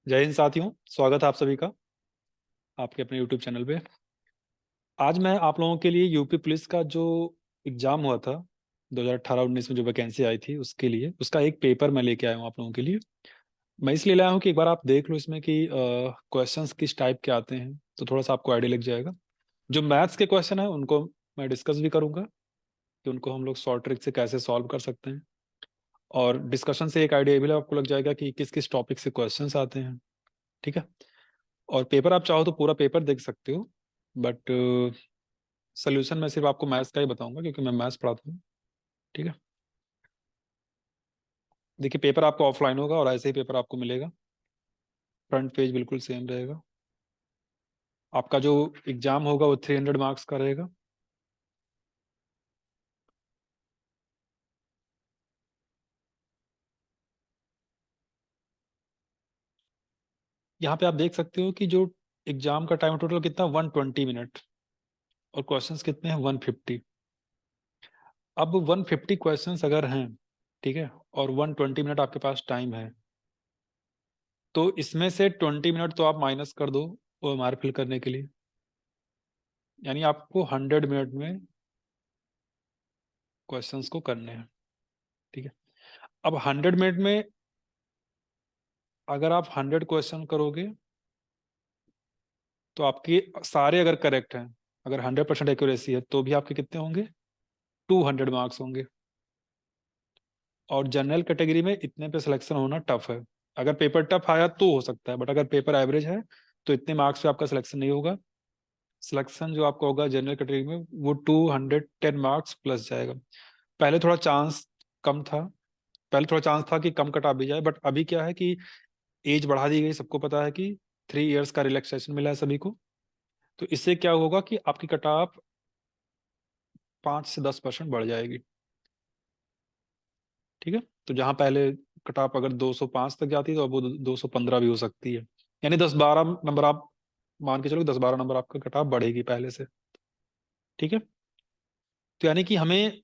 जय हिंद साथियों, स्वागत है आप सभी का आपके अपने YouTube चैनल पे। आज मैं आप लोगों के लिए यूपी पुलिस का जो एग्जाम हुआ था 2018-19 में जो वैकेंसी आई थी उसके लिए उसका एक पेपर मैं लेके आया हूँ आप लोगों के लिए। मैं इसलिए लाया हूँ कि एक बार आप देख लो इसमें कि क्वेश्चंस किस टाइप के आते हैं, तो थोड़ा सा आपको आइडिया लग जाएगा। जो मैथ्स के क्वेश्चन है उनको मैं डिस्कस भी करूंगा कि उनको हम लोग शॉर्ट ट्रिक से कैसे सॉल्व कर सकते हैं, और डिस्कशन से एक आइडिया भी आपको लग जाएगा कि किस किस टॉपिक से क्वेश्चंस आते हैं। ठीक है। और पेपर आप चाहो तो पूरा पेपर देख सकते हो, बट सोल्यूशन मैं सिर्फ आपको मैथ्स का ही बताऊंगा क्योंकि मैं मैथ्स पढ़ाता हूँ। ठीक है। देखिए, पेपर आपको ऑफलाइन होगा और ऐसे ही पेपर आपको मिलेगा। फ्रंट पेज बिल्कुल सेम रहेगा। आपका जो एग्जाम होगा वो 300 मार्क्स का रहेगा। यहाँ पे आप देख सकते हो कि जो एग्जाम का टाइम टोटल कितना 120 मिनट, और क्वेश्चंस कितने हैं 150। अब 150 क्वेश्चंस अगर हैं, ठीक है, और 120 मिनट आपके पास टाइम है, तो इसमें से 20 मिनट तो आप माइनस कर दो ओएमआर फिल करने के लिए। यानी आपको 100 मिनट में क्वेश्चंस को करने हैं। ठीक है। अब 100 मिनट में अगर आप 100 क्वेश्चन करोगे तो आपके सारे अगर करेक्ट हैं, अगर 100% एक्यूरेसी है, तो भी आपके कितने होंगे 200 मार्क्स होंगे। और जनरल कैटेगरी में इतने पे सिलेक्शन होना टफ है। अगर पेपर टफ आया तो हो सकता है, बट अगर पेपर एवरेज है तो इतने मार्क्स पे आपका सिलेक्शन नहीं होगा। सिलेक्शन जो आपका होगा जनरल कैटेगरी में वो 210 मार्क्स प्लस जाएगा। पहले थोड़ा चांस कम था, पहले थोड़ा चांस था कि कम कटा भी जाए, बट अभी क्या है कि एज बढ़ा दी गई। सबको पता है कि 3 इयर्स का रिलैक्सेशन मिला है सभी को। तो इससे क्या होगा कि आपकी कट ऑफ 5 से 10% बढ़ जाएगी। ठीक है। तो जहां पहले कट ऑफ अगर 205 तक जाती है तो अब वो 215 भी हो सकती है। यानी 10-12 नंबर आप मान के चलो, 10-12 नंबर आपका कट ऑफ बढ़ेगी पहले से। ठीक है। तो यानी कि हमें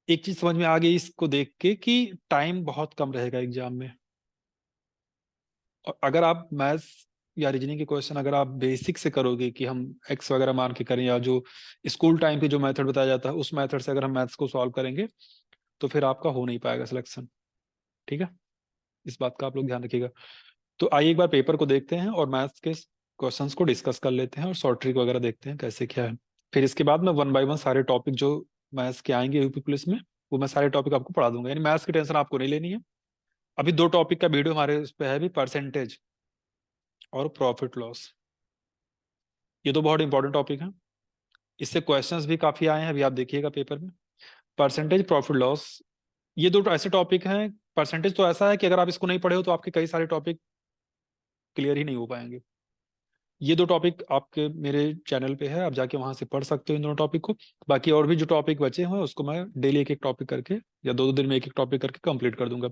एक चीज समझ में आ गई इसको देख के कि टाइम बहुत कम रहेगा एग्जाम में। और अगर आप मैथ्स या रीजनिंग के क्वेश्चन अगर आप बेसिक से करोगे कि हम एक्स वगैरह मान के करें, या जो स्कूल टाइम पे जो मेथड बताया जाता है उस मेथड से अगर हम मैथ्स को सॉल्व करेंगे, तो फिर आपका हो नहीं पाएगा सिलेक्शन। ठीक है। इस बात का आप लोग ध्यान रखिएगा। तो आइए एक बार पेपर को देखते हैं और मैथ्स के क्वेश्चंस को डिस्कस कर लेते हैं और शॉर्ट ट्रिक वगैरह देखते हैं कैसे क्या है। फिर इसके बाद मैं वन बाय वन सारे टॉपिक जो मैथ्स के आएंगे यूपी पुलिस में, वो मैं सारे टॉपिक आपको पढ़ा दूंगा। यानी मैथ्स की टेंशन आपको नहीं लेनी है। अभी 2 टॉपिक का वीडियो हमारे उस पे है भी, परसेंटेज और प्रॉफिट लॉस। ये तो बहुत इंपॉर्टेंट टॉपिक है। इससे क्वेश्चंस भी काफी आए हैं, अभी आप देखिएगा पेपर में। परसेंटेज, प्रॉफिट लॉस, ये दो ऐसे टॉपिक हैं। परसेंटेज तो ऐसा है कि अगर आप इसको नहीं पढ़े हो तो आपके कई सारे टॉपिक क्लियर ही नहीं हो पाएंगे। ये 2 टॉपिक आपके मेरे चैनल पे है, आप जाके वहां से पढ़ सकते हो इन दोनों टॉपिक को। बाकी और भी जो टॉपिक बचे हुए हैं उसको मैं डेली एक एक टॉपिक करके या 2-2 दिन में एक एक टॉपिक करके कंप्लीट कर दूंगा।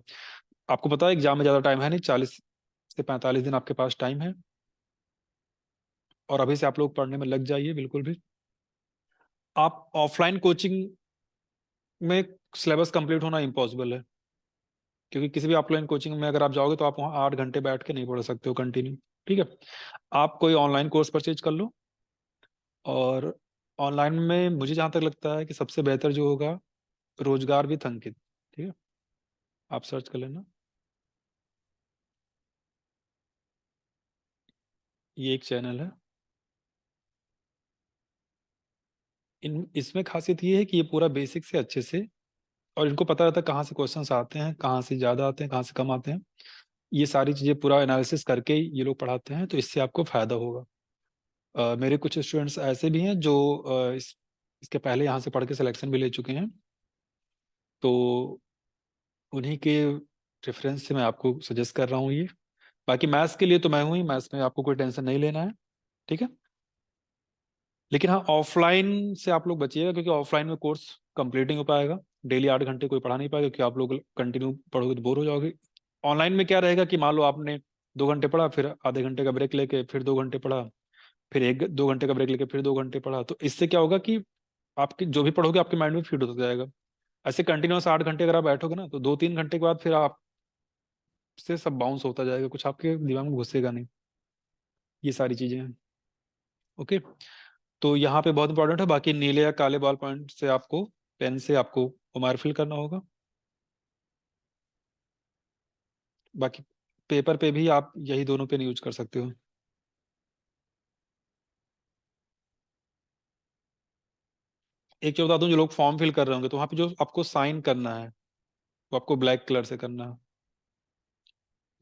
आपको पता है एग्जाम में ज्यादा टाइम है नहीं, 40 से 45 दिन आपके पास टाइम है। और अभी से आप लोग पढ़ने में लग जाइए बिल्कुल भी। आप ऑफलाइन कोचिंग में सिलेबस कंप्लीट होना इम्पॉसिबल है, क्योंकि किसी भी ऑफलाइन कोचिंग में अगर आप जाओगे तो आप वहाँ 8 घंटे बैठ के नहीं पढ़ सकते हो कंटिन्यू। ठीक है। आप कोई ऑनलाइन कोर्स परचेज कर लो। और ऑनलाइन में मुझे जहाँ तक लगता है कि सबसे बेहतर जो होगा, रोजगार विथ अंकित। ठीक है। आप सर्च कर लेना, ये एक चैनल है। इन इसमें खासियत ये है कि ये पूरा बेसिक से अच्छे से, और इनको पता रहता है कहाँ से क्वेश्चंस आते हैं, कहाँ से ज़्यादा आते हैं, कहाँ से कम आते हैं। ये सारी चीज़ें पूरा एनालिसिस करके ये लोग पढ़ाते हैं, तो इससे आपको फायदा होगा। मेरे कुछ स्टूडेंट्स ऐसे भी हैं जो इसके पहले यहाँ से पढ़ के सिलेक्शन भी ले चुके हैं। तो उन्हीं के रेफरेंस से मैं आपको सजेस्ट कर रहा हूँ ये। बाकी मैथ्स के लिए तो मैं हूँ ही, मैथ्स में आपको कोई टेंशन नहीं लेना है। ठीक है। लेकिन हाँ, ऑफलाइन से आप लोग बचिएगा, क्योंकि ऑफलाइन में कोर्स कंप्लीट नहीं हो पाएगा। डेली 8 घंटे कोई पढ़ा नहीं पाएगा, क्योंकि आप लोग कंटिन्यू पढ़ोगे तो बोर हो जाओगे। ऑनलाइन में क्या रहेगा कि मान लो आपने 2 घंटे पढ़ा, फिर आधे घंटे का ब्रेक लेके फिर 2 घंटे पढ़ा, फिर 1-2 घंटे का ब्रेक लेके फिर 2 घंटे पढ़ा, तो इससे क्या होगा कि आपके जो भी पढ़ोगे आपके माइंड में फीड होता जाएगा। ऐसे कंटिन्यूस 8 घंटे अगर आप बैठोगे ना, तो 2-3 घंटे के बाद फिर आप से सब बाउंस होता जाएगा, कुछ आपके दिमाग में घुसेगा नहीं। ये सारी चीजें हैं। ओके। तो यहाँ पे बहुत इंपॉर्टेंट है, बाकी नीले या काले बॉल पॉइंट से आपको, पेन से आपको उमार फिल करना होगा। बाकी पेपर पे भी आप यही दोनों पेन यूज कर सकते हो। एक चीज बता दूं, जो लोग फॉर्म फिल कर रहे होंगे तो वहां पे जो आपको साइन करना है वो आपको ब्लैक कलर से करना है।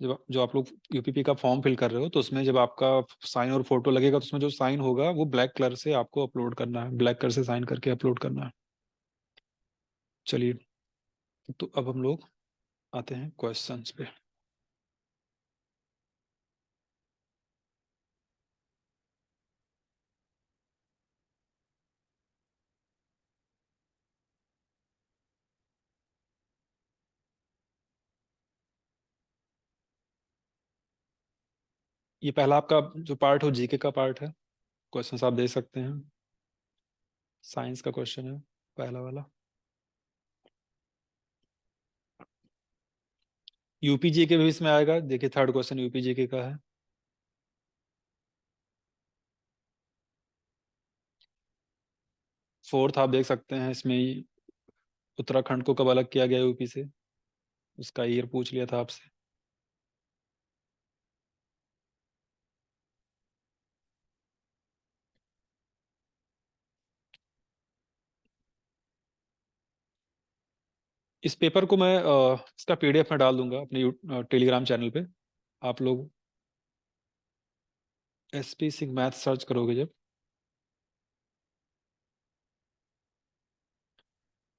जब जो आप लोग यूपीपी का फॉर्म फिल कर रहे हो तो उसमें जब आपका साइन और फोटो लगेगा तो उसमें जो साइन होगा वो ब्लैक कलर से आपको अपलोड करना है, ब्लैक कलर से साइन करके अपलोड करना है। चलिए, तो अब हम लोग आते हैं क्वेश्चंस पे। ये पहला आपका जो पार्ट हो जीके का पार्ट है, क्वेश्चंस आप दे सकते हैं। साइंस का क्वेश्चन है पहला वाला। यूपीजी के भी इसमें आएगा, देखिए थर्ड क्वेश्चन यूपीजी के का है। फोर्थ आप देख सकते हैं इसमें उत्तराखंड को कब अलग किया गया यूपी से, उसका ईयर पूछ लिया था आपसे। इस पेपर को मैं इसका पीडीएफ में डाल दूंगा अपने टेलीग्राम चैनल पे। आप लोग एसपी सिंह मैथ सर्च करोगे जब,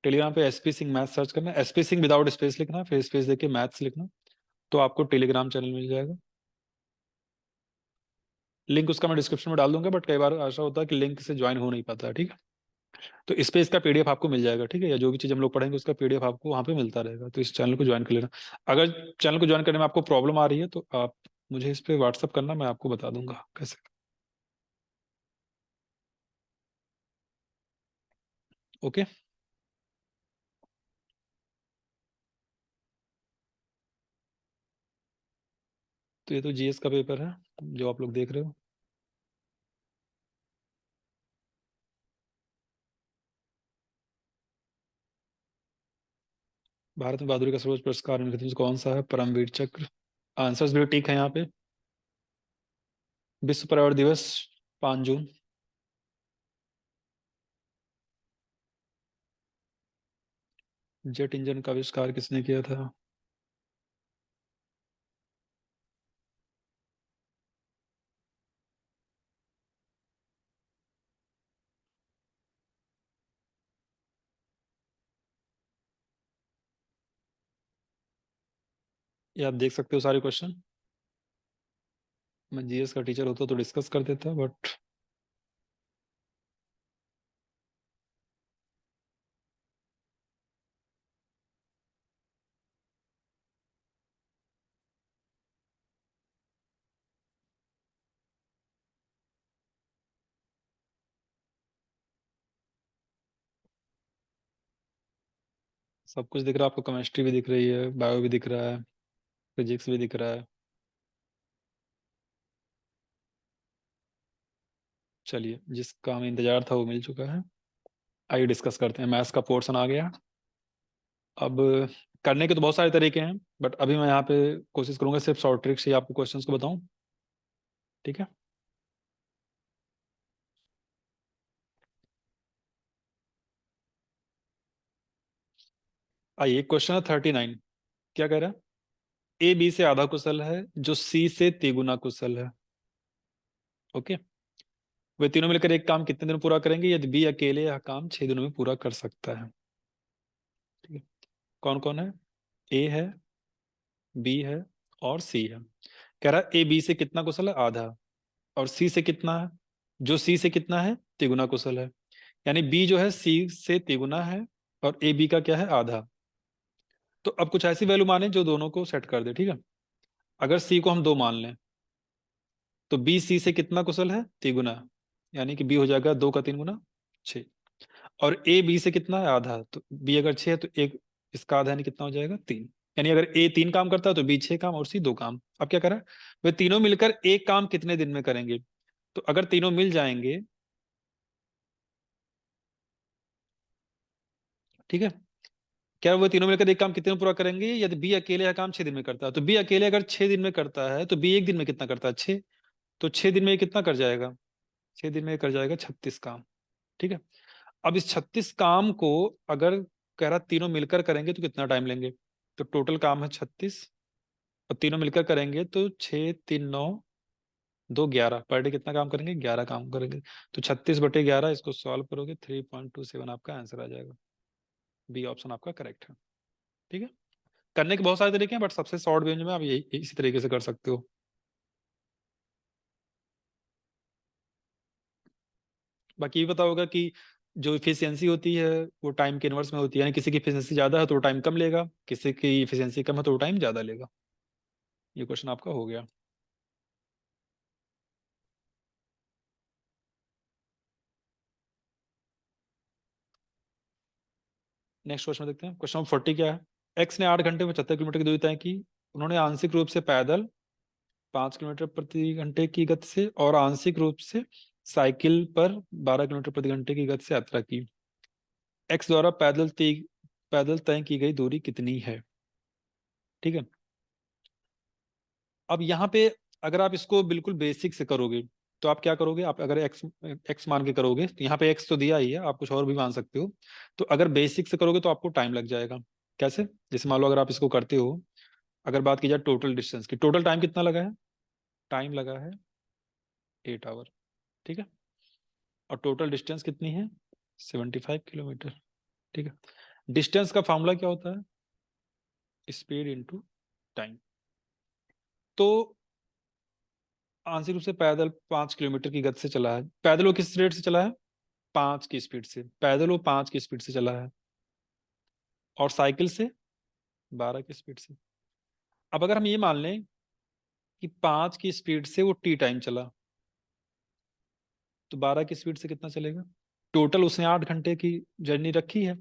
टेलीग्राम पे एसपी सिंह मैथ सर्च करना, एसपी सिंह विदाउट स्पेस लिखना, फिर स्पेस देके मैथ्स लिखना, तो आपको टेलीग्राम चैनल मिल जाएगा। लिंक उसका मैं डिस्क्रिप्शन में डाल दूंगा, बट कई बार ऐसा होता है कि लिंक से ज्वाइन हो नहीं पाता है, ठीक है। तो इस पे इसका पीडीएफ आपको मिल जाएगा, ठीक है, या जो भी चीज़ हम लोग पढ़ेंगे उसका पीडीएफ आपको वहाँ पे मिलता रहेगा, तो इस चैनल को ज्वाइन कर लेना। अगर चैनल को ज्वाइन करने में आपको प्रॉब्लम आ रही है तो आप मुझे इस पे व्हाट्सअप करना, मैं आपको बता दूंगा कैसे। ओके। तो ये तो जीएस का पेपर है जो आप लोग देख रहे हो। भारत में बहादुरी का सर्वोच्च पुरस्कार निम्नलिखित में से कौन सा है? परमवीर चक्र। आंसर्स भी ठीक है यहाँ पे। विश्व पर्यावरण दिवस 5 जून। जेट इंजन का आविष्कार किसने किया था? ये आप देख सकते हो सारे क्वेश्चन। मैं जीएस का टीचर होता तो डिस्कस कर देता, बट सब कुछ दिख रहा है आपको, केमिस्ट्री भी दिख रही है, बायो भी दिख रहा है, फिजिक्स भी दिख रहा है। चलिए, जिसका हमें इंतजार था वो मिल चुका है। आइए डिस्कस करते हैं। मैथ्स का पोर्शन आ गया। अब करने के तो बहुत सारे तरीके हैं, बट अभी मैं यहाँ पे कोशिश करूंगा सिर्फ शॉर्ट ट्रिक से ही आपको क्वेश्चंस को बताऊं, ठीक है। आइए, क्वेश्चन है 39। क्या कह रहा है? ए बी से आधा कुशल है जो सी से तिगुना कुशल है। ओके। वे तीनों मिलकर एक काम कितने दिन में पूरा करेंगे यदि बी अकेले यह काम 6 दिनों में पूरा कर सकता है? ठीक है। कौन कौन है? ए है, बी है और सी है। कह रहा है ए बी से कितना कुशल है? आधा। और सी से कितना है? जो सी से कितना है? तिगुना कुशल है। यानी बी जो है सी से तिगुना है और ए बी का क्या है? आधा। तो अब कुछ ऐसी वैल्यू माने जो दोनों को सेट कर दे, ठीक है। अगर सी को हम 2 मान लें तो बी सी से कितना कुशल है? तिगुना। यानी कि बी हो जाएगा 2 का 3 गुना 6। और ए बी से कितना है? आधा। तो बी अगर 6 है तो एक इसका आधा यानी कितना हो जाएगा? 3। यानी अगर ए 3 काम करता है तो बी 6 काम और सी 2 काम। अब क्या करा, वे तीनों मिलकर एक काम कितने दिन में करेंगे? तो अगर तीनों मिल जाएंगे, ठीक है, क्या वो तीनों मिलकर एक काम कितने में पूरा करेंगे? यदि बी अकेले यह काम 6 दिन में करता है, तो बी अकेले अगर 6 दिन में करता है तो बी एक दिन में कितना करता है? 6। तो 6 दिन में ये कितना कर जाएगा? 6 दिन में ये कर जाएगा 36 काम। ठीक है, अब इस 36 काम को अगर कह रहा तीनों मिलकर करेंगे तो कितना टाइम लेंगे? तो टोटल काम है 36, और तीनों मिलकर करेंगे तो 6 3 9 2 11, पर डे कितना काम करेंगे? 11 काम करेंगे। तो 36/11, इसको सॉल्व करोगे 3.27 आपका आंसर आ जाएगा। बी ऑप्शन आपका करेक्ट है। ठीक है, करने के बहुत सारे तरीके हैं, बट सबसे शॉर्ट रेंज में आप यही इसी तरीके से कर सकते हो। बाकी ये पता होगा कि जो इफिशियंसी होती है वो टाइम के इनवर्स में होती है, यानी किसी की इफिशियंसी ज्यादा है तो टाइम कम लेगा, किसी की इफिशियंसी कम है तो टाइम ज्यादा लेगा। ये क्वेश्चन आपका हो गया। नेक्स्ट क्वेश्चन देखते हैं। क्वेश्चन नंबर 40 क्या है? एक्स ने 8 घंटे में 75 किलोमीटर की दूरी तय की। उन्होंने आंशिक रूप से पैदल 5 किलोमीटर प्रति घंटे की गति से और आंशिक रूप से साइकिल पर 12 किलोमीटर प्रति घंटे की गति से यात्रा की। एक्स द्वारा पैदल तय की गई दूरी कितनी है? ठीक है, अब यहाँ पे अगर आप इसको बिल्कुल बेसिक से करोगे तो आप क्या करोगे? आप अगर एक्स एक्स मान के करोगे तो यहाँ पे एक्स तो दिया ही है, आप कुछ और भी मान सकते हो। तो अगर बेसिक से करोगे तो आपको टाइम लग जाएगा। कैसे? जैसे मान लो अगर आप इसको करते हो, अगर बात की जाए टोटल डिस्टेंस की, टोटल टाइम कितना लगा है? टाइम लगा है 8 आवर। ठीक है, और टोटल डिस्टेंस कितनी है? 75 किलोमीटर। ठीक है, डिस्टेंस का फॉर्मूला क्या होता है? Speed into time. तो आंशिक रूप से पैदल 5 किलोमीटर की गति से चला है। पैदल वो किस रेट से चला है? 5 की स्पीड से चला है, और साइकिल से 12 की स्पीड से। अब अगर हम ये मान लें कि 5 की स्पीड से वो टी टाइम चला, तो 12 की स्पीड से कितना चलेगा? टोटल उसने 8 घंटे की जर्नी रखी है,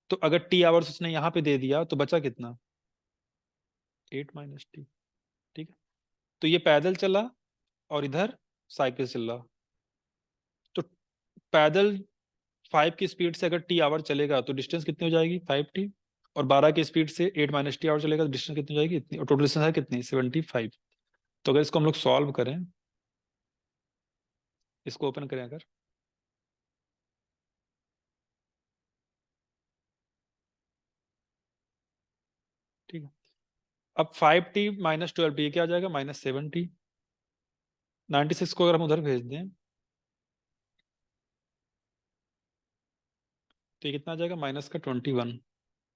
तो अगर टी आवर्स उसने यहाँ पे दे दिया तो बचा कितना? 8 - टी। ठीक है, तो ये पैदल चला और इधर साइकिल चल रहा। तो पैदल 5 की स्पीड से अगर टी आवर चलेगा तो डिस्टेंस कितनी हो जाएगी? 5 टी। और 12 की स्पीड से 8 - टी आवर चलेगा तो डिस्टेंस कितनी हो जाएगी? इतनी। और टोटल डिस्टेंस है कितनी? 75। तो अगर इसको हम लोग सॉल्व करें, इसको ओपन करें अगर, ठीक है, अब 5 t - 12 टी क्या आ जाएगा? -7 टी। 96 को अगर हम उधर भेज दें तो ये कितना आ जाएगा? माइनस का 21।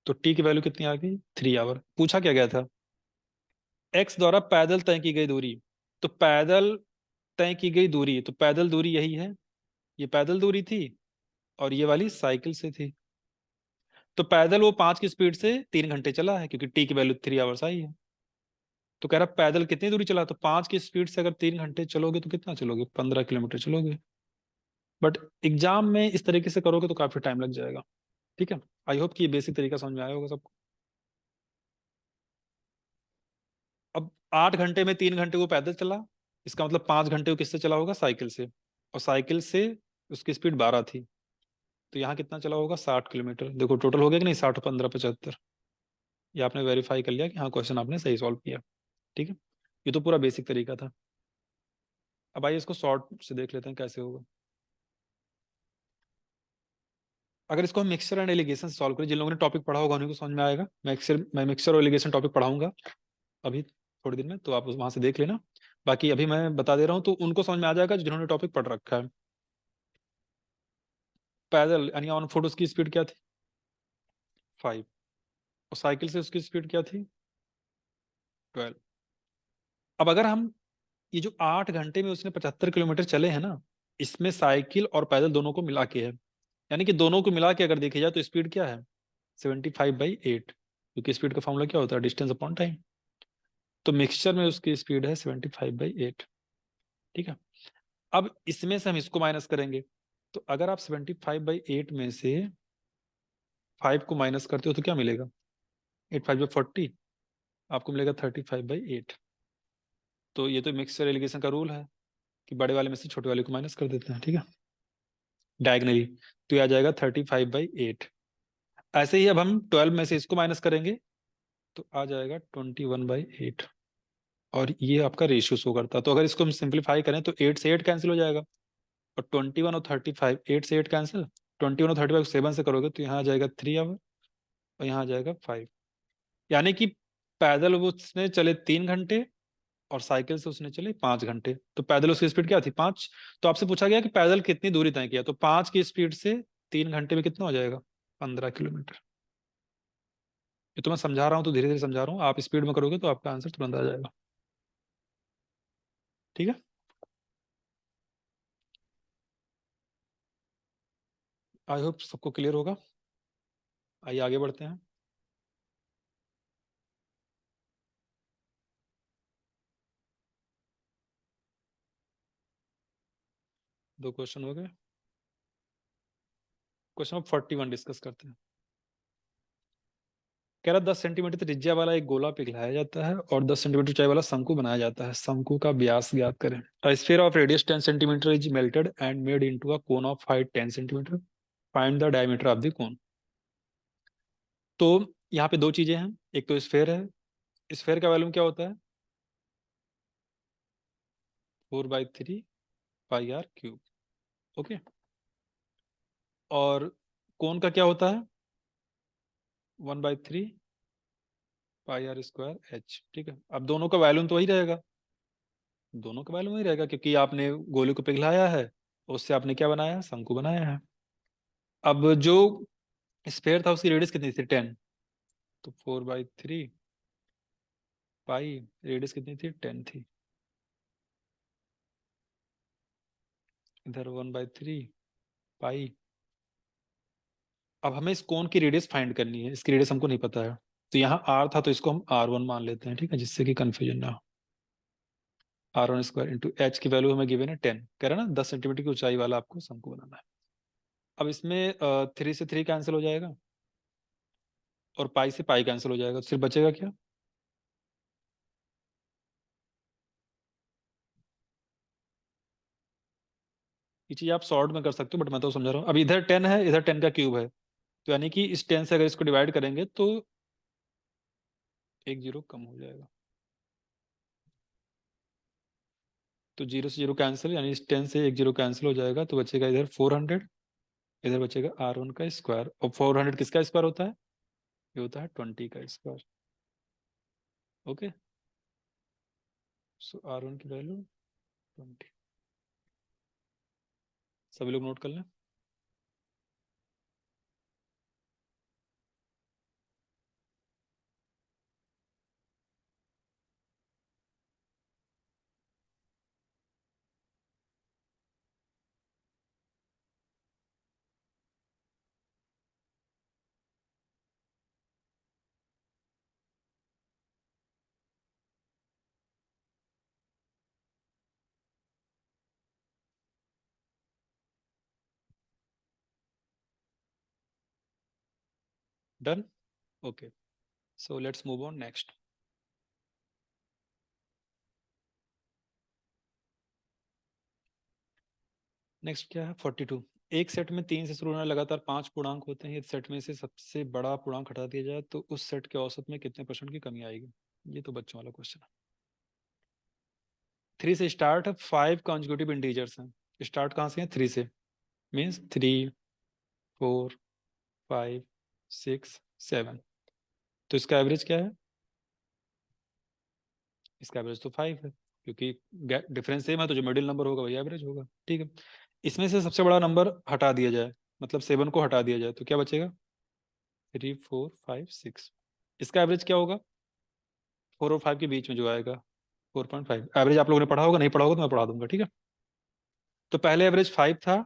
तो टी की वैल्यू कितनी आ गई? 3 आवर। पूछा क्या गया था? एक्स द्वारा पैदल तय की गई दूरी। तो पैदल तय की गई दूरी, तो पैदल दूरी यही है, ये पैदल दूरी थी, और ये वाली साइकिल से थी। तो पैदल वो 5 की स्पीड से 3 घंटे चला है, क्योंकि टी की वैल्यू 3 आवर्स आई है। तो कह रहा पैदल कितनी दूरी चला? तो 5 की स्पीड से अगर 3 घंटे चलोगे तो कितना चलोगे? 15 किलोमीटर चलोगे। बट एग्जाम में इस तरीके से करोगे तो काफी टाइम लग जाएगा। ठीक है, आई होप कि ये बेसिक तरीका समझ में आया होगा सबको। अब 8 घंटे में 3 घंटे वो पैदल चला, इसका मतलब 5 घंटे वो किससे चला होगा? साइकिल से। और साइकिल से उसकी स्पीड 12 थी, तो यहाँ कितना चला होगा? 60 किलोमीटर। देखो टोटल हो गया कि नहीं? 60 और 15 75। ये आपने वेरीफाई कर लिया कि हाँ क्वेश्चन आपने सही सॉल्व किया। ठीक है, ये तो पूरा बेसिक तरीका था। अब आइए इसको शॉर्ट से देख लेते हैं कैसे होगा। अगर इसको हम मिक्सचर एंड एलिगेशन सॉल्व करें, जिन लोगों ने टॉपिक पढ़ा होगा उन्हीं को समझ में आएगा। मैं मिक्सचर और एलिगेशन टॉपिक पढ़ाऊंगा अभी थोड़ी दिन में, तो आप वहां से देख लेना। बाकी अभी मैं बता दे रहा हूँ तो उनको समझ में आ जाएगा जिन्होंने टॉपिक पढ़ रखा है। पैदल यानी ऑन फुट उसकी स्पीड क्या थी? 5। और साइकिल से उसकी स्पीड क्या थी? 12। अब अगर हम ये जो 8 घंटे में उसने 75 किलोमीटर चले हैं ना, इसमें साइकिल और पैदल दोनों को मिला के है, यानी कि दोनों को मिला के अगर देखी जाए तो स्पीड क्या है? 75/8, क्योंकि स्पीड का फॉर्मूला क्या होता है? Distance upon time. तो मिक्सचर में उसकी स्पीड है 75/8। ठीक है, अब इसमें से हम इसको माइनस करेंगे। तो अगर आप 75/8 में से 5 को माइनस करते हो तो क्या मिलेगा? 8 × 5 = 40। आपको मिलेगा 35/8। तो ये तो मिक्सचर एलिगेशन का रूल है कि बड़े वाले में से छोटे वाले को माइनस कर देते हैं, ठीक है, डायगनली। तो ये आ जाएगा 35/8। ऐसे ही अब हम 12 में से इसको माइनस करेंगे तो आ जाएगा 21/8। और ये आपका रेशियो शो करता है। तो अगर इसको हम सिंप्लीफाई करें तो 8 से 8 कैंसिल हो जाएगा, और 21 और 35, 8 से 8 कैंसिल, 21 और 35 7 से करोगे तो यहाँ आ जाएगा 3 आवर, और यहाँ आ जाएगा 5। यानी कि पैदल वो उसने चले 3 घंटे, और साइकिल से उसने चले 5 घंटे। तो पैदल उसकी स्पीड क्या थी, 5। तो आपसे पूछा गया कि पैदल कितनी दूरी तय किया, तो 5 की स्पीड से 3 घंटे में कितना हो जाएगा, 15 किलोमीटर। ये तो मैं समझा रहा हूँ तो धीरे धीरे समझा रहा हूँ, आप स्पीड में करोगे तो आपका आंसर तुरंत आ जाएगा, ठीक है। आई होप सबको क्लियर होगा। आइए आगे बढ़ते हैं। दो क्वेश्चन हो गए। क्वेश्चन नंबर 41 डिस्कस करते हैं। कह रहा 10 सेंटीमीटर त्रिज्या वाला एक गोला पिघलाया जाता है और 10 सेंटीमीटर ऊंचाई वाला शंकु बनाया जाता है। शंकु का व्यास ज्ञात करें। A sphere of radius 10 centimetre is melted and made into a cone of height 10 centimetre. Find the diameter of the cone. तो यहाँ पे दो चीजें हैं, एक तो स्फेयर है। स्फेयर का वॉल्यूम क्या होता है, 4/3 πr³ ओके। और कोन का क्या होता है, 1/3 πr²h, ठीक है। अब दोनों का वॉल्यूम तो वही रहेगा, दोनों का वॉल्यूम वही रहेगा, क्योंकि आपने गोले को पिघलाया है, उससे आपने क्या बनाया है, शंकु बनाया है। अब जो स्फेयर था उसकी रेडियस कितनी थी, 10। तो 4/3 पाई, रेडियस कितनी थी, 10 थी। इधर 1/3 पाई। अब हमें इस कोन की रेडियस फाइंड करनी है, इसकी रेडियस हमको नहीं पता है। तो यहाँ आर था तो इसको हम R1 मान लेते हैं, ठीक है, जिससे कि कंफ्यूजन ना हो। R1² × H की वैल्यू हमें गिवन है 10, कह रहा है ना 10 सेंटीमीटर की ऊंचाई वाला आपको शंकु बनाना है। अब इसमें 3 से 3 कैंसिल हो जाएगा, और पाई से पाई कैंसिल हो जाएगा, तो सिर्फ बचेगा क्या, ये चीज आप शॉर्ट में कर सकते हो, बट मैं तो समझा रहा हूँ। अब इधर 10 है, इधर 10 का क्यूब है, तो यानी कि इस 10 से अगर इसको डिवाइड करेंगे तो एक जीरो कम हो जाएगा। तो 0 से 0 कैंसिल, यानी इस 10 से एक जीरो कैंसिल हो जाएगा, तो बचेगा इधर 400, इधर बचेगा R1 का स्क्वायर। और 400 किसका स्क्वायर होता है, ये होता है 20 का स्क्वायर, ओके। सो R1 की वैल्यू 20। सभी लोग नोट कर लें। Done, okay. So let's move on next. Next क्या है, 42। एक सेट में 3 से शुरू होने लगातार 5 पूर्णांक होते हैं, इस सेट में से सबसे बड़ा पूर्णांक हटा दिया जाए तो उस सेट के औसत में कितने % की कमी आएगी। ये तो बच्चों वाला क्वेश्चन है। 3 से स्टार्ट है, 5 कॉन्जिक्यूटिव इंटीजर्स हैं। स्टार्ट कहाँ से है, 3 से, मीन्स 3, 4, 5, 6, 7। तो इसका एवरेज क्या है, इसका एवरेज तो 5 है, क्योंकि डिफरेंस सेम है, तो जो मिडिल नंबर होगा वही एवरेज होगा, ठीक है। इसमें से सबसे बड़ा नंबर हटा दिया जाए, मतलब 7 को हटा दिया जाए, तो क्या बचेगा, 3, 4, 5, 6। इसका एवरेज क्या होगा, 4 और 5 के बीच में जो आएगा, 4.5। एवरेज आप लोगों ने पढ़ा होगा, नहीं पढ़ा होगा तो मैं पढ़ा दूंगा, ठीक है। तो पहले एवरेज 5 था,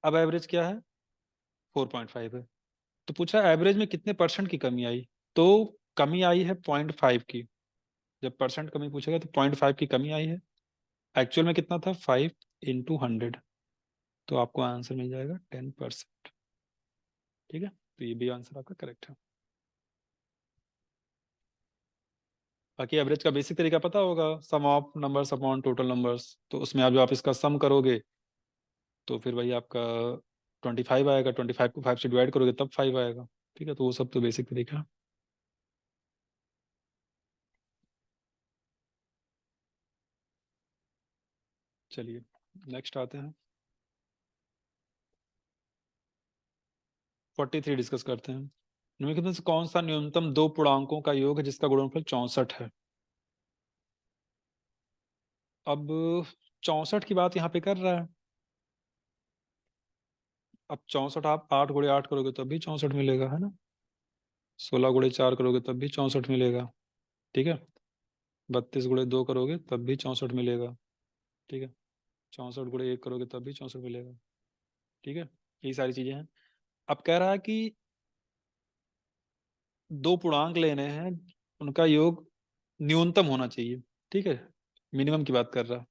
अब एवरेज क्या है, 4.5 है। तो पूछा एवरेज में कितने % की कमी आई, तो कमी आई है 0.5 की। जब परसेंट कमी पूछेगा तो 0.5 की कमी आई है। एक्चुअल में कितना था, 5 × 100, तो आपको आंसर मिल जाएगा 10%, ठीक है। तो ये भी आंसर आपका करेक्ट है। बाकी एवरेज का बेसिक तरीका पता होगा, sum of numbers upon total numbers. तो उसमें आप जो आप इसका सम करोगे तो फिर वही आपका 25 आएगा, 25 को 5 से डिवाइड करोगे तब 5 आएगा। ठीक है, तो वो सब तो बेसिक तरीका है। चलिए नेक्स्ट आते हैं, 43 डिस्कस करते हैं। निम्नलिखित में से कौन सा न्यूनतम दो पूर्णांकों का योग है जिसका गुणनफल 64 है? अब 64 की बात यहाँ पे कर रहा है। अब 64 आप 8 गुणे 8 करोगे तब भी 64 मिलेगा, है ना। 16 गुणे 4 करोगे तब भी 64 मिलेगा। ठीक है, 32 गुणे 2 करोगे तब भी 64 मिलेगा। ठीक है, 64 गुणे 1 करोगे तब भी 64 मिलेगा। ठीक है, यही सारी चीजें हैं। अब कह रहा है कि दो पूर्णांक लेने हैं, उनका योग न्यूनतम होना चाहिए। ठीक है, मिनिमम की बात कर रहा है।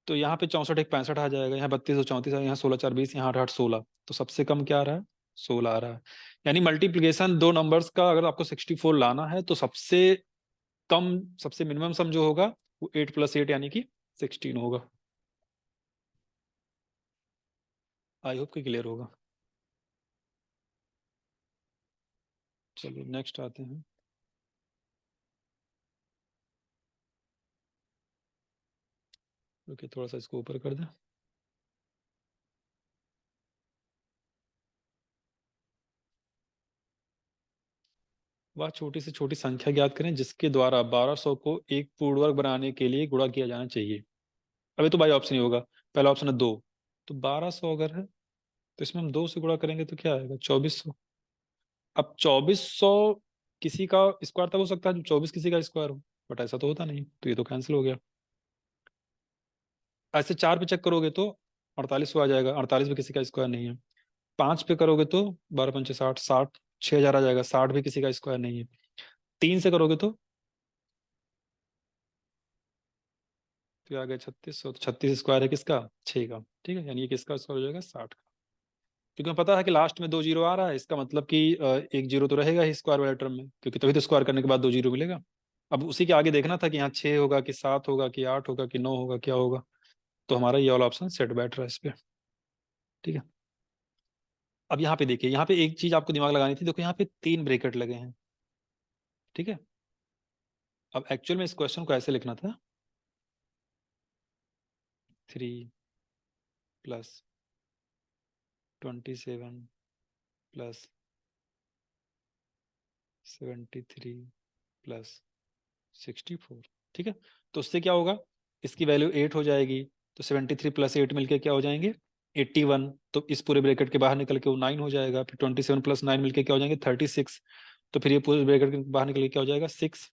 तो यहाँ पे 64 एक 65 आ जाएगा, यहाँ 32 और 34 यहाँ 16 4 20, यहाँ 8 8 16। तो सबसे कम क्या आ रहा है? 16 आ रहा है। यानी मल्टीप्लिकेशन दो नंबर्स का अगर आपको 64 लाना है तो सबसे कम, सबसे मिनिमम सम जो होगा वो 8 + 8 यानी कि 16 होगा। आई होप कि क्लियर होगा। चलिए नेक्स्ट आते हैं। ओके, थोड़ा सा इसको ऊपर कर दें। वह छोटी से छोटी संख्या ज्ञात करें जिसके द्वारा 1200 को एक पूर्ण वर्ग बनाने के लिए गुणा किया जाना चाहिए। अभी तो बाई ऑप्शन ही होगा। पहला ऑप्शन है 2, तो 1200 अगर है तो इसमें हम 2 से गुणा करेंगे तो क्या आएगा? 2400। अब 2400 किसी का स्क्वायर तब हो सकता है जब 24 किसी का स्क्वायर हो, बट ऐसा तो होता नहीं, तो ये तो कैंसिल हो गया। ऐसे 4 पे चेक करोगे तो 4800 आ जाएगा, 48 भी किसी का स्क्वायर नहीं है। 5 पे करोगे तो 12 पंचे 60, 60 6000 आ जाएगा, 60 भी किसी का स्क्वायर नहीं है। 3 से करोगे तो आ गया 3600, तो 36 स्क्वायर है किसका? 6 का। ठीक है, यानी ये किसका स्क्वायर हो जाएगा? 60 का। क्योंकि हमें पता है कि लास्ट में 2 जीरो आ रहा है, इसका मतलब कि एक जीरो तो रहेगा ही स्क्वायर वाले टर्म में, क्योंकि तभी तो स्क्वायर करने के बाद 2 जीरो मिलेगा। अब उसी के आगे देखना था कि यहाँ 6 होगा कि 7 होगा कि 8 होगा कि 9 होगा, क्या होगा। तो हमारा ये वाला ऑप्शन सेट बैठ रहा है इस पे। ठीक है, अब यहाँ पे देखिए, यहाँ पे एक चीज आपको दिमाग लगानी थी। देखो यहाँ पे 3 ब्रैकेट लगे हैं। ठीक है, अब एक्चुअल में इस क्वेश्चन को ऐसे लिखना था, 3 + 27 + 73 + 64। ठीक है, तो उससे क्या होगा? इसकी वैल्यू 8 हो जाएगी, तो 73 + 8 मिलके क्या हो जाएंगे? 81। तो इस पूरे ब्रैकेट के बाहर निकल के वो 9 हो जाएगा। फिर 27 + 9 मिलके क्या हो जाएंगे? 36। तो फिर ये पूरे ब्रैकेट के बाहर निकल के क्या हो जाएगा? 6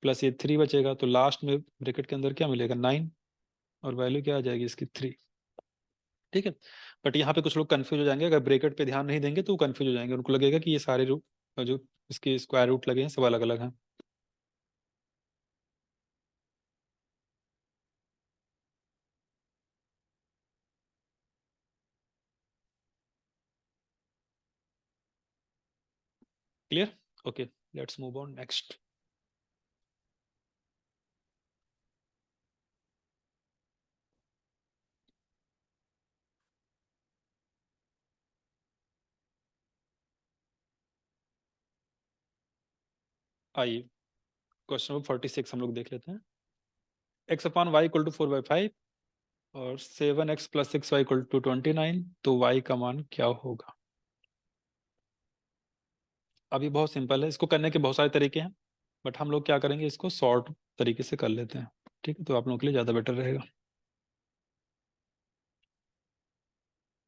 प्लस ये 3 बचेगा, तो लास्ट में ब्रैकेट के अंदर क्या मिलेगा? 9। और वैल्यू क्या आ जाएगी इसकी? 3। ठीक है, बट यहाँ पे कुछ लोग कंफ्यूज हो जाएंगे, अगर ब्रैकेट पे ध्यान नहीं देंगे तो वो कंफ्यूज हो जाएंगे, उनको लगेगा कि ये सारे रूट जो इसके स्क्वायर रूट लगे हैं सब अलग अलग हैं। Clear? Okay, let's move on next. आइए क्वेश्चन नंबर 46 हम लोग देख लेते हैं। x/y = 4/5 और 7x + 6y = 29, तो y का मान क्या होगा? अभी बहुत सिंपल है, इसको करने के बहुत सारे तरीके हैं, बट हम लोग क्या करेंगे, इसको शॉर्ट तरीके से कर लेते हैं। ठीक है, तो आप लोगों के लिए ज़्यादा बेटर रहेगा।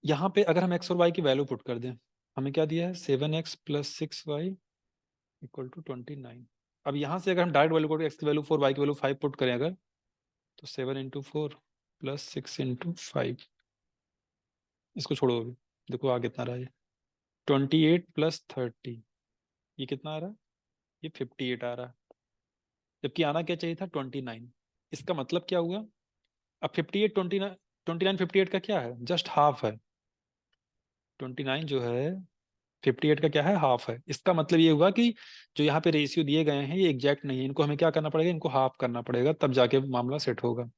यहाँ पे अगर हम x और y की वैल्यू पुट कर दें, हमें क्या दिया है? 7x + 6y = 29। अब यहाँ से अगर हम डायरेक्ट वैल्यू को x की वैल्यू 4, y की वैल्यू 5 पुट करें अगर, तो 7 × 4 + 6 × 5, इसको छोड़ो अभी। देखो आ कितना रहा है? 28 + 30, ये कितना आ रहा है? ये 58 आ रहा है, जबकि आना क्या चाहिए था? 29। इसका मतलब क्या हुआ? अब 58 29 58 का क्या है? जस्ट हाफ है। 29 जो है 58 का क्या है, हाफ है। इसका मतलब ये हुआ कि जो यहाँ पे रेशियो दिए गए हैं ये एग्जैक्ट नहीं है, इनको हमें क्या करना पड़ेगा, इनको हाफ करना पड़ेगा, तब जाके मामला सेट होगा।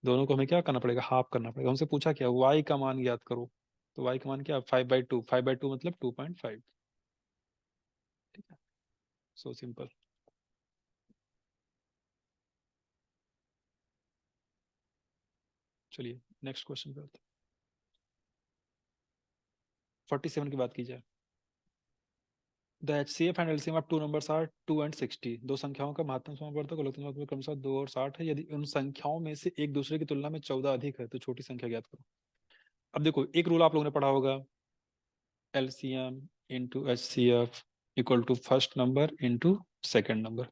दोनों को हमें क्या करना पड़ेगा, हाफ करना पड़ेगा। हमसे पूछा क्या, y का मान ज्ञात करो, तो y का मान क्या, 5/2, 5/2 मतलब 2.5। ठीक है, सो सिंपल। चलिए नेक्स्ट क्वेश्चन पे आते हैं। 47 की बात की जाए। The HCF and LCM of two numbers are 2 and 60। दो संख्याओं का महत्तम समापवर्तक और लघुत्तम समापवर्तक क्रमशः 2 और 60 है। यदि उन संख्याओं में से एक दूसरे की तुलना में 14 अधिक है तो छोटी संख्या ज्ञात करो। अब देखो, एक रूल आप लोगों ने पढ़ा होगा, LCM into HCF equal to first number into second number.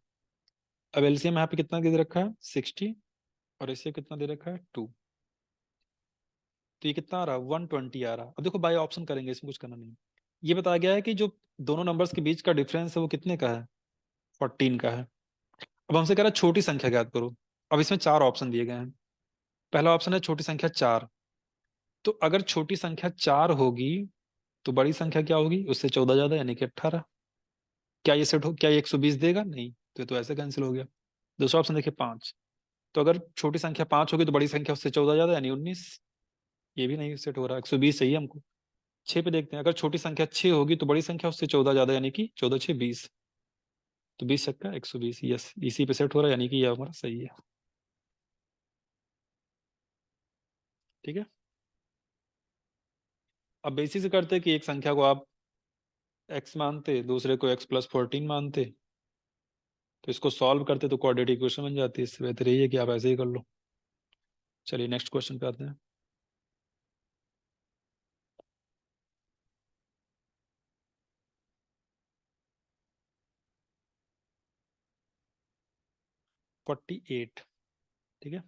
अब LCM यहाँ पे कितना दे रखा है, 60, और HCF कितना दे रखा है, 2। तो ये कितना आ रहा है, 120 आ रहा है। अब देखो बाय ऑप्शन करेंगे, इसमें कुछ करना नहीं। ये बताया गया है कि जो दोनों नंबर्स के बीच का डिफरेंस है वो कितने का है, 14 का है। अब हमसे कह रहा है छोटी संख्या ज्ञात करो। अब इसमें चार ऑप्शन दिए गए हैं। पहला ऑप्शन है छोटी संख्या 4। तो अगर छोटी संख्या 4 होगी तो बड़ी संख्या क्या होगी, उससे 14 ज्यादा यानी कि 18। क्या ये सेट हो, क्या ये 120 देगा, नहीं, तो ऐसे कैंसिल हो गया। दूसरा ऑप्शन देखिए 5। तो अगर छोटी संख्या 5 होगी तो बड़ी संख्या उससे 14 ज्यादा यानी 19। ये भी नहीं सेट हो रहा, 120 चाहिए हमको। 6 पे देखते हैं, अगर छोटी संख्या 6 होगी तो बड़ी संख्या उससे 14 ज्यादा यानी कि 14 6 20। तो 20 छक्का 120, यस, इसी पे सेट हो रहा है, यानी कि यह हमारा सही है। ठीक है, अब बेसिस से करते हैं कि एक संख्या को आप x मानते, दूसरे को x+14 मानते, तो इसको सॉल्व करते तो क्वाड्रेटिक इक्वेशन बन जाती है। इससे बेहतर यही है कि आप ऐसे ही कर लो। चलिए नेक्स्ट क्वेश्चन पे आते हैं। 48। ठीक है,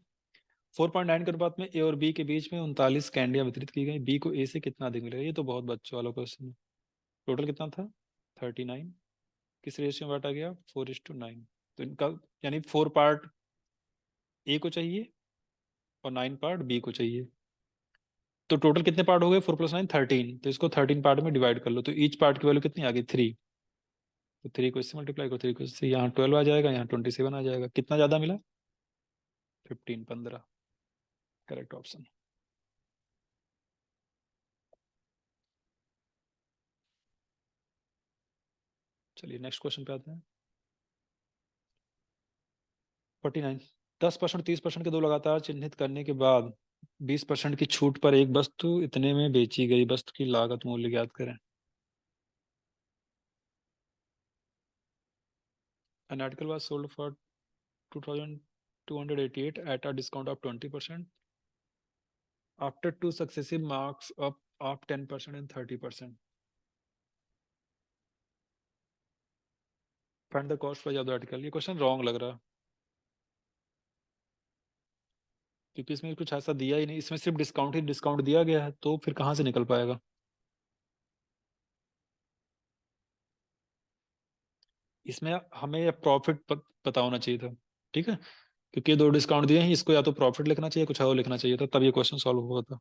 4.9 के अनुपात में ए और बी के बीच में 39 कैंडियां वितरित की गई, बी को ए से कितना अधिक मिलेगा। ये तो बहुत बच्चों वाला क्वेश्चन है। टोटल कितना था, 39। किस रेशियो में बांटा गया, 4:9। तो इनका यानी 4 पार्ट ए को चाहिए और 9 पार्ट बी को चाहिए। तो टोटल कितने पार्ट हो गए, 4 + 9 13। तो इसको 13 पार्ट में डिवाइड कर लो, तो ईच पार्ट की वैल्यू कितनी आ गई, 3। तो 3 को इससे मल्टीप्लाई करो, 3 को इससे, यहाँ 12 आ जाएगा, यहाँ 27 आ जाएगा। कितना ज्यादा मिला, 15 करेक्ट ऑप्शन। चलिए नेक्स्ट क्वेश्चन पे आते हैं। 49। 10%, 30% के दो लगातार चिन्हित करने के बाद 20% की छूट पर एक वस्तु इतने में बेची गई वस्तु की लागत मूल्य ज्ञात करें। An article was sold for 2288 at a discount of 20% after two successive marks up of 10% and 30%. Find the cost price of the article। ये क्वेश्चन रॉन्ग लग रहा है, क्योंकि इसमें कुछ ऐसा दिया ही नहीं, इसमें सिर्फ डिस्काउंट ही डिस्काउंट दिया गया है, तो फिर कहाँ से निकल पाएगा। इसमें हमें प्रॉफिट पता होना चाहिए था। ठीक है, क्योंकि ये दो डिस्काउंट दिए हैं, इसको या तो प्रॉफिट लिखना चाहिए, कुछ और लिखना चाहिए था, तब ये क्वेश्चन सॉल्व हुआ था।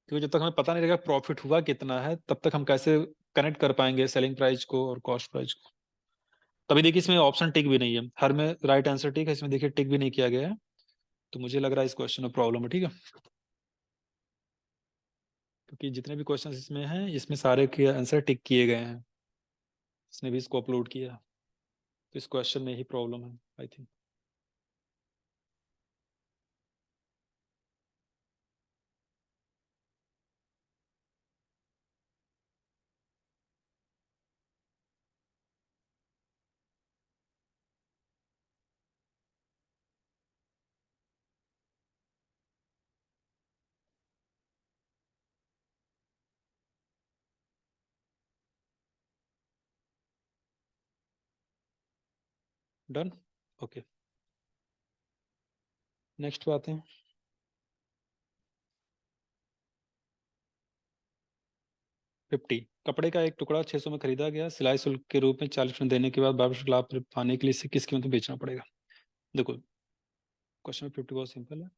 क्योंकि जब तक हमें पता नहीं रहेगा प्रॉफिट हुआ कितना है, तब तक हम कैसे कनेक्ट कर पाएंगे सेलिंग प्राइस को और कॉस्ट प्राइस को। तभी देखिए इसमें ऑप्शन टिक भी नहीं है, हर में राइट आंसर टिक है, इसमें देखिए टिक भी नहीं किया गया है। तो मुझे लग रहा है इस क्वेश्चन में प्रॉब्लम है। ठीक है, क्योंकि जितने भी क्वेश्चन इसमें हैं, इसमें सारे के आंसर टिक किए गए हैं, इसने भी इसको अपलोड किया, तो इस क्वेश्चन में ही प्रॉब्लम है I think. Done, okay, next पे आते हैं। 50। कपड़े का एक टुकड़ा 600 में खरीदा गया, सिलाई शुल्क के रूप में 40% देने के बाद 12% लाभ पाने के लिए इसे किस कीमत में बेचना पड़ेगा। देखो क्वेश्चन में 50 बहुत सिंपल है।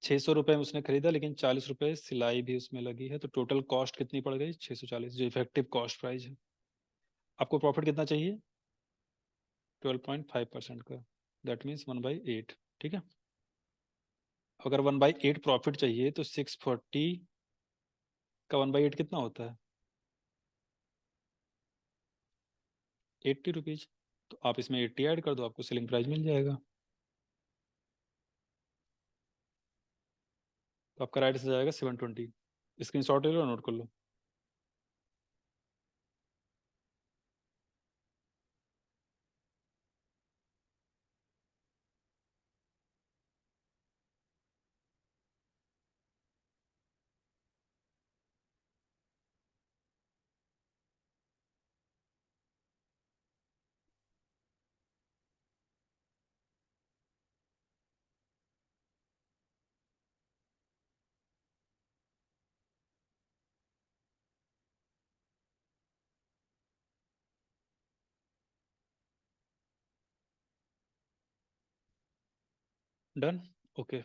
₹600 में उसने खरीदा, लेकिन ₹40 सिलाई भी उसमें लगी है, तो टोटल कॉस्ट कितनी पड़ गई? 640, जो इफेक्टिव कॉस्ट प्राइस है। आपको प्रॉफिट कितना चाहिए? 12.5% का, दैट मीन्स 1/8। ठीक है, अगर 1/8 प्रॉफिट चाहिए तो 640 का 1/8 कितना होता है? ₹80। तो आप इसमें 80 ऐड कर दो, आपको सेलिंग प्राइस मिल जाएगा। तो आपका राइट से जाएगा 720। स्क्रीन शॉट ले लो, नोट कर लो। Done. Okay.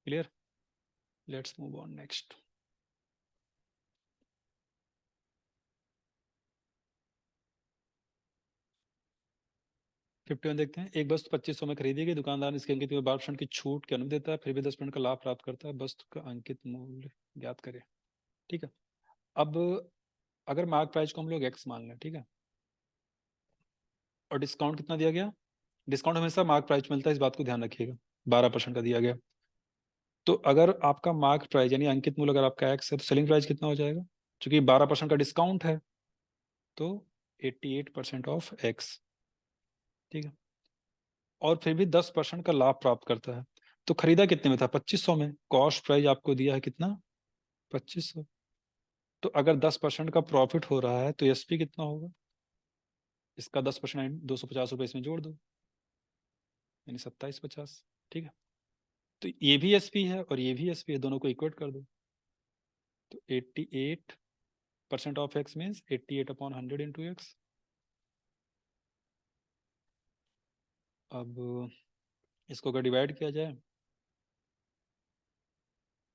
Clear, let's move on next. 51 देखते हैं। एक वस्तु 2500 में खरीदी गई, दुकानदार ने इसके अंकित में 12% की छूट की अनुमति देता है, फिर भी 10% का लाभ प्राप्त करता है। वस्तु का अंकित मूल्य ज्ञात करें। ठीक है, अब अगर मार्क प्राइस को हम लोग एक्स मान लें, ठीक है, और डिस्काउंट कितना दिया गया? डिस्काउंट हमेशा मार्क प्राइस मिलता है, इस बात को ध्यान रखिएगा। 12% का दिया गया। तो अगर आपका मार्क प्राइस यानी अंकित मूल्य अगर आपका एक्स है, तो सेलिंग प्राइस कितना हो जाएगा? क्योंकि 12% का डिस्काउंट है, तो 88% ऑफ एक्स। ठीक है, और फिर भी 10% का लाभ प्राप्त करता है। तो खरीदा कितने में था? 2500 में। कॉस्ट प्राइस आपको दिया है कितना? 2500। तो अगर 10% का प्रॉफिट हो रहा है तो एसपी कितना होगा? इसका 10% ₹250 इसमें जोड़ दो, यानी 2750। ठीक है, तो ये भी एसपी है और ये भी एसपी है, दोनों को इक्वेट कर दो। तो 88% of x means 88/100 into x. अब इसको अगर डिवाइड किया जाए,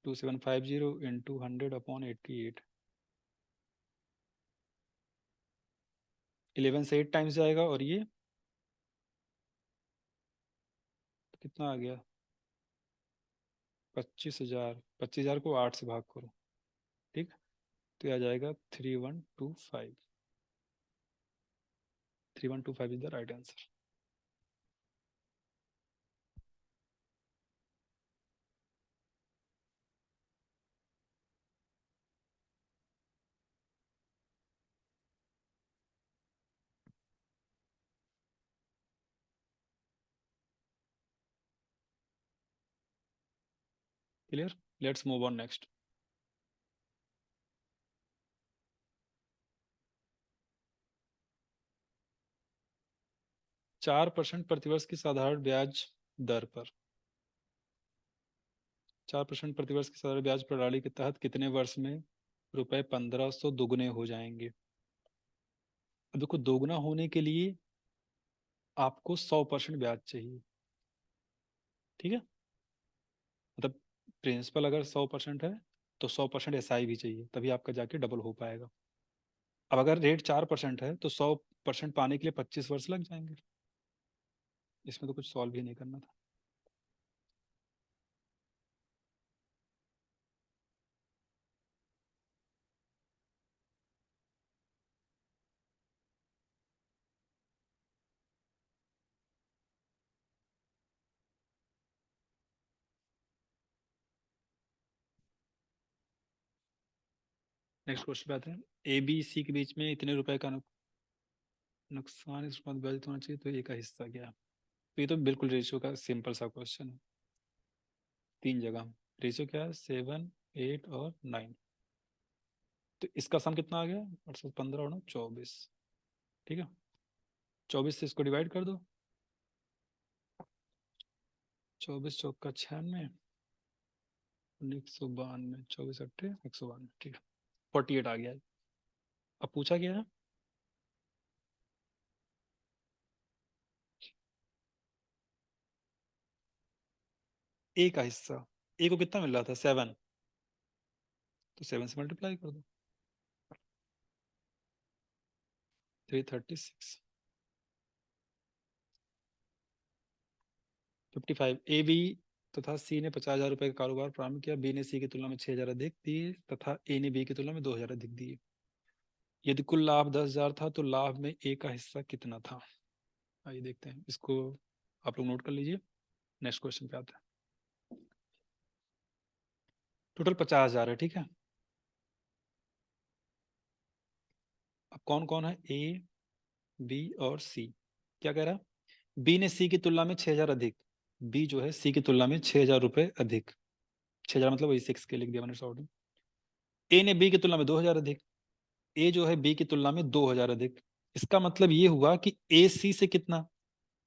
2750 इंटू 100/88, 11 से 8 टाइम्स जाएगा, और ये कितना आ गया? 25,000। 25,000 को 8 से भाग करो। ठीक, तो ये आ जाएगा 3125। 3125 is the right answer. Clear, let's move on next. 4% प्रतिवर्ष की साधारण ब्याज दर पर, 4% प्रतिवर्ष की साधारण ब्याज प्रणाली के तहत कितने वर्ष में ₹1500 दोगुने हो जाएंगे? अब देखो, दोगुना होने के लिए आपको 100% ब्याज चाहिए। ठीक है, मतलब प्रिंसिपल अगर 100% है तो 100% एसआई भी चाहिए, तभी आपका जाके डबल हो पाएगा। अब अगर रेट 4% है तो 100% पाने के लिए 25 वर्ष लग जाएंगे। इसमें तो कुछ सॉल्व ही नहीं करना था। नेक्स्ट क्वेश्चन पे आते हैं। ए बी सी के बीच में इतने रुपए का नुकसान इस पर विभाजित होना चाहिए, तो ए का हिस्सा क्या है? तो ये तो बिल्कुल रेशियो का सिंपल सा क्वेश्चन है। 3 जगह रेशियो क्या है, 7, 8 और 9। तो इसका सम कितना आ गया, 815 और 24। ठीक है, 24 से इसको डिवाइड कर दो। 24 चौका 96, 192, 24 अट्ठे 192। ठीक है, 48 आ गया है। अब पूछा क्या है, ए का हिस्सा। ए को कितना मिल रहा था, 7, तो 7 से मल्टीप्लाई कर दो। 336, 55। ए बी तथा सी ने 50,000 रुपए का कारोबार प्रारंभ किया। बी ने सी की तुलना में 6,000 अधिक दिए तथा ए ने बी की तुलना में 2,000 अधिक दिए। यदि कुल लाभ 10,000 था तो लाभ में ए का हिस्सा कितना था? आइए देखते हैं इसको, आप लोग नोट कर लीजिए। नेक्स्ट क्वेश्चन पे आते हैं। टोटल 50,000 है, ठीक है। अब कौन कौन है, ए बी और सी। क्या कह रहा है, बी ने सी की तुलना में 6,000 अधिक। बी जो है सी की तुलना में 6,000 रुपए अधिक। 6,000 मतलब वही 6 के लिख दिया मैंने शॉर्ट में। ए ने बी की तुलना में 2,000 अधिक। ए जो है बी की तुलना में 2,000 अधिक। इसका मतलब ये हुआ कि ए सी से कितना,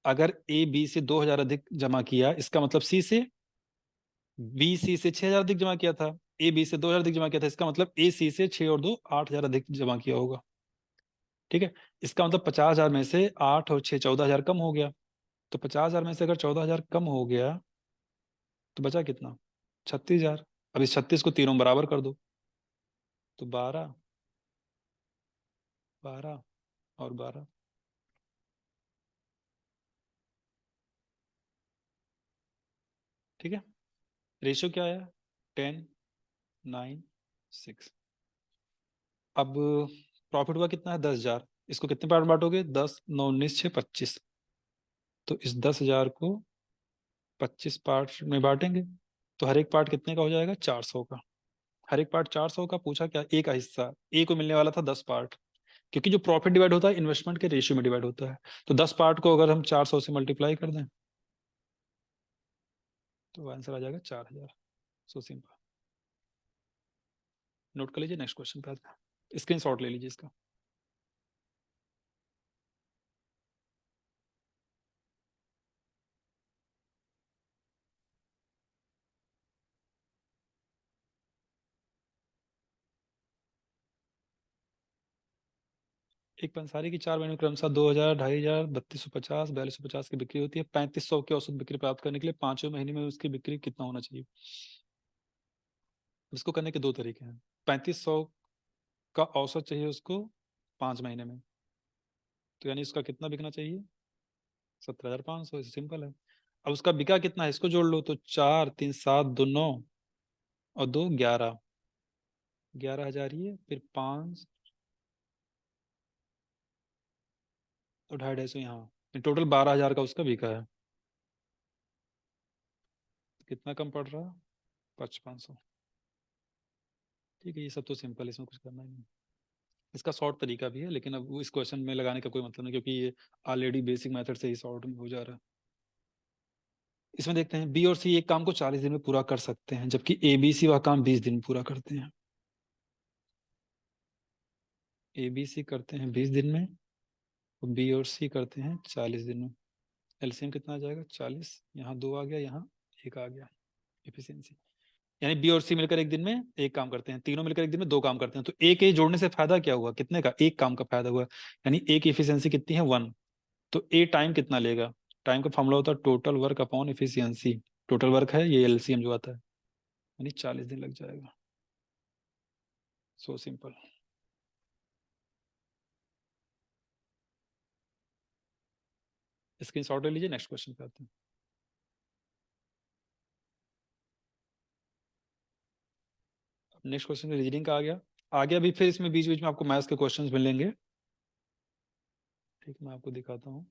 अगर ए बी से 2,000 अधिक जमा किया, इसका मतलब सी से, बी सी से 6,000 अधिक जमा किया था, ए बी से 2,000 अधिक जमा किया था, इसका मतलब ए सी से 6 और 2 8,000 अधिक जमा किया होगा। ठीक है, इसका मतलब 50,000 में से 8 और 6 14,000 कम हो गया। तो 50,000 में से अगर 14,000 कम हो गया तो बचा कितना, 36,000। अब इस 36 को तीनों में बराबर कर दो, तो 12, 12 और 12। ठीक है, रेशियो क्या है, 10, 9, 6। अब प्रॉफिट हुआ कितना है, 10,000। इसको कितने पार्ट बांटोगे, 10, 9, 19, 6, 25। तो इस 10,000 को 25 पार्ट में बांटेंगे, तो हर एक पार्ट कितने का हो जाएगा, 400 का। हर एक पार्ट 400 का। पूछा क्या, ए का हिस्सा। ए को मिलने वाला था 10 पार्ट, क्योंकि जो प्रॉफिट डिवाइड होता है इन्वेस्टमेंट के रेशियो में डिवाइड होता है। तो 10 पार्ट को अगर हम 400 से मल्टीप्लाई कर दें तो आंसर आ जाएगा 4,000। So simple. नोट कर लीजिए, नेक्स्ट क्वेश्चन पे आते हैं। स्क्रीन शॉट ले लीजिए इसका। एक पंसारी की 4 महीनों क्रमशः 2,000, 2,500, 3,250, 4,250 की बिक्री होती है। 3,500 की औसत बिक्री प्राप्त करने के लिए 5वें महीने में उसकी बिक्री कितना होना चाहिए? इसको करने के दो तरीके हैं। 3,500 का औसत चाहिए उसको 5 महीने में, तो यानी उसका कितना बिकना चाहिए, 17,500। सिंपल है। अब उसका बिका कितना है, इसको जोड़ लो, तो 4, 3, 7, 2, 9 और 2, 11। 11,000 ये, फिर 5 और 250 यहाँ, टोटल 12,000 का उसका बिका है। कितना कम पड़ रहा है, 5,500। ठीक है, ये सब तो सिंपल है, इसमें कुछ करना ही नहीं। इसका शॉर्ट तरीका भी है, लेकिन अब इस क्वेश्चन में लगाने का कोई मतलब नहीं, क्योंकि ये ऑलरेडी बेसिक मेथड से ही शॉर्ट में हो जा रहा है। इसमें देखते हैं, बी और सी एक काम को 40 दिन में पूरा कर सकते हैं, जबकि ए बी सी वह काम 20 दिन में पूरा करते हैं। ए बी सी करते हैं 20 दिन में, और बी और सी करते हैं 40 दिन में। एलसीएम कितना आ जाएगा, 40, यहाँ 2 आ गया, यहाँ 1 आ गया। एफिशिएंसी यानी बी और सी मिलकर एक दिन में एक काम करते हैं, तीनों मिलकर एक दिन में दो काम करते हैं। तो एक ए जोड़ने से फायदा क्या हुआ, कितने का, एक काम का फायदा हुआ। यानी ए की एफिशिएंसी कितनी है, 1। तो ए टाइम कितना लेगा, टाइम का फॉर्मूला होता है total work upon efficiency. Total work है ये, एलसीएम जो आता है, यानी 40 दिन लग जाएगा। So simple. स्क्रीन शॉट ले लीजिए, नेक्स्ट क्वेश्चन पे आते हैं। नेक्स्ट क्वेश्चन रीजनिंग का आ गया। आगे अभी फिर इसमें बीच बीच में आपको मैथ्स के क्वेश्चंस मिलेंगे। ठीक, मैं आपको दिखाता हूँ।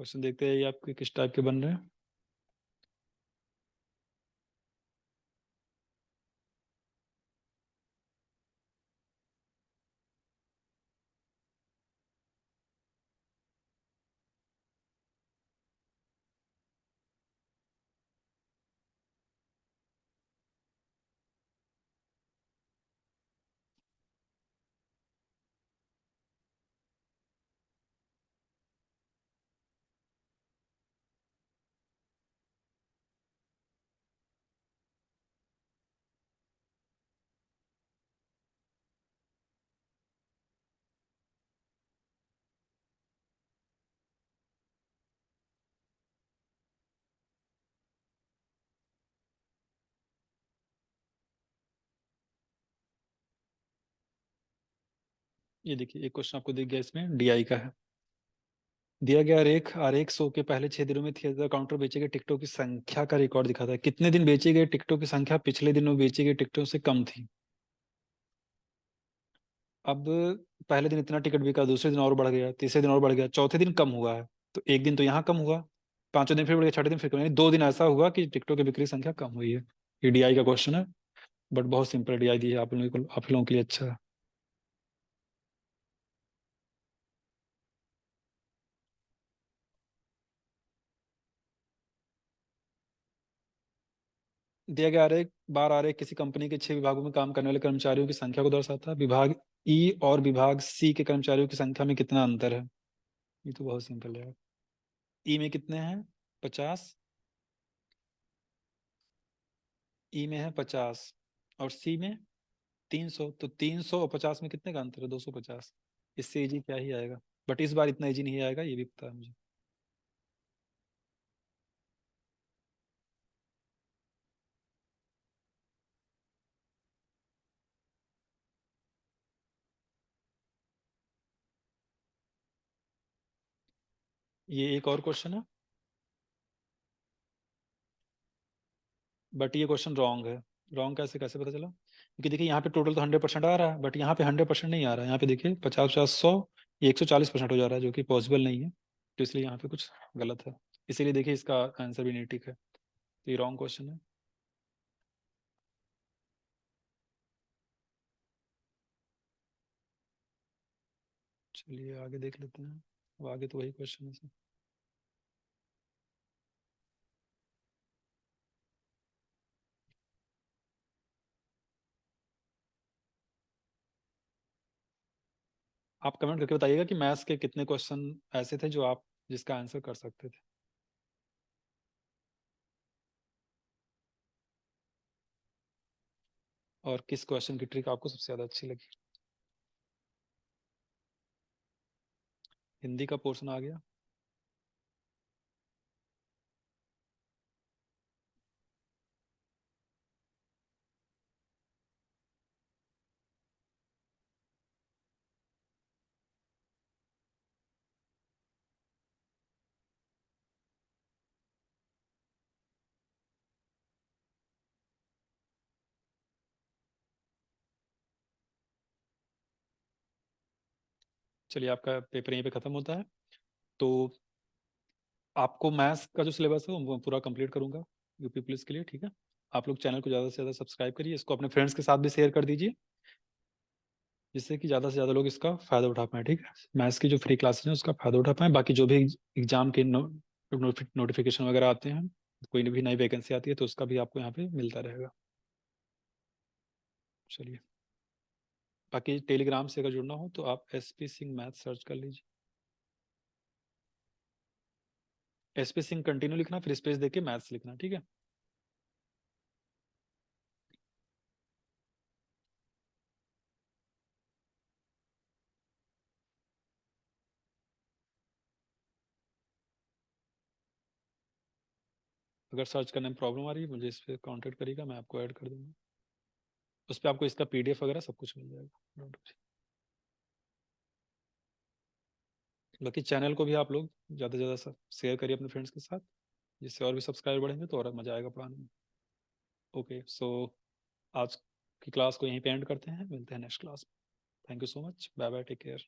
क्वेश्चन देखते हैं ये आपके किस टाइप के बन रहे हैं। ये देखिए एक क्वेश्चन आपको दिख गया, इसमें डीआई का है। दिया गया आरेख आरेख 100 के पहले 6 दिनों में थिएटर काउंटर बेचे गए टिकटों की संख्या का रिकॉर्ड दिखाता है। कितने दिन बेचे गए टिकटों की संख्या पिछले दिनों बेची गई टिकटों से कम थी। अब पहले दिन इतना टिकट बिका, दूसरे दिन और बढ़ गया, तीसरे दिन और बढ़ गया, चौथे दिन कम हुआ है, तो एक दिन तो यहाँ कम हुआ, पांचवें दिन फिर बढ़ गया, छठे दिन फिर कम, यानी 2 दिन ऐसा हुआ कि टिकटों की बिक्री संख्या कम हुई है। ये डीआई का क्वेश्चन है, बट बहुत सिंपल डीआई दी है आप लोगों के लिए। अच्छा है। दिया गया आरेख बार आरेख किसी कंपनी के 6 विभागों में काम करने वाले कर्मचारियों की संख्या को दर्शाता है। विभाग ई और विभाग सी के कर्मचारियों की संख्या में कितना अंतर है। ये तो बहुत सिंपल है। ई में कितने हैं? 50। ई में है 50 और सी में 300, तो 300 और 50 में कितने का अंतर है? 250। इससे इजी क्या ही आएगा, बट इस बार इतना इजी नहीं आएगा, ये भी पता है मुझे। ये एक और क्वेश्चन है, बट ये क्वेश्चन रॉन्ग है। रॉन्ग कैसे कैसे पता चला? क्योंकि देखिए यहाँ पे टोटल तो 100% आ रहा है, बट यहाँ पे 100% नहीं आ रहा है। यहाँ पे देखिए 50 50 100, ये 140% हो जा रहा है, जो कि पॉसिबल नहीं है। तो इसलिए यहाँ पे कुछ गलत है। इसीलिए देखिए इसका आंसर भी नहीं ठीक है, तो ये रॉन्ग क्वेश्चन है। चलिए आगे देख लेते हैं। अब आगे तो वही क्वेश्चन है। आप कमेंट करके बताइएगा कि मैथ्स के कितने क्वेश्चन ऐसे थे जो आप जिसका आंसर कर सकते थे, और किस क्वेश्चन की ट्रिक आपको सबसे ज्यादा अच्छी लगी। हिंदी का पोर्शन आ गया। चलिए आपका पेपर यहीं पे खत्म होता है। तो आपको मैथ्स का जो सिलेबस है वो पूरा कंप्लीट करूंगा यूपी पुलिस के लिए, ठीक है। आप लोग चैनल को ज़्यादा से ज़्यादा सब्सक्राइब करिए, इसको अपने फ्रेंड्स के साथ भी शेयर कर दीजिए, जिससे कि ज़्यादा से ज़्यादा लोग इसका फ़ायदा उठा पाएँ, ठीक है। मैथ्स की जो फ्री क्लासेस हैं उसका फ़ायदा उठा पाएँ। बाकी जो भी एग्जाम के नोटिफिकेशन वगैरह आते हैं, कोई भी नई वैकेंसी आती है तो उसका भी आपको यहाँ पे मिलता रहेगा। चलिए, बाकी टेलीग्राम से अगर जुड़ना हो तो आप SP सिंह मैथ सर्च कर लीजिए। SP सिंह कंटिन्यू लिखना, फिर स्पेस देके मैथ्स लिखना, ठीक है। अगर सर्च करने में प्रॉब्लम आ रही है मुझे इस पर कॉन्टेक्ट करिएगा, मैं आपको ऐड कर दूंगा। उस पर आपको इसका PDF वगैरह सब कुछ मिल जाएगा। Don't worry। बाकी चैनल को भी आप लोग ज़्यादा से ज़्यादा शेयर करिए अपने फ्रेंड्स के साथ, जिससे और भी सब्सक्राइबर बढ़ेंगे तो और मज़ा आएगा पढ़ाने में। ओके, सो आज की क्लास को यहीं पे एंड करते हैं, मिलते हैं नेक्स्ट क्लास में। Thank you so much, bye bye, take care.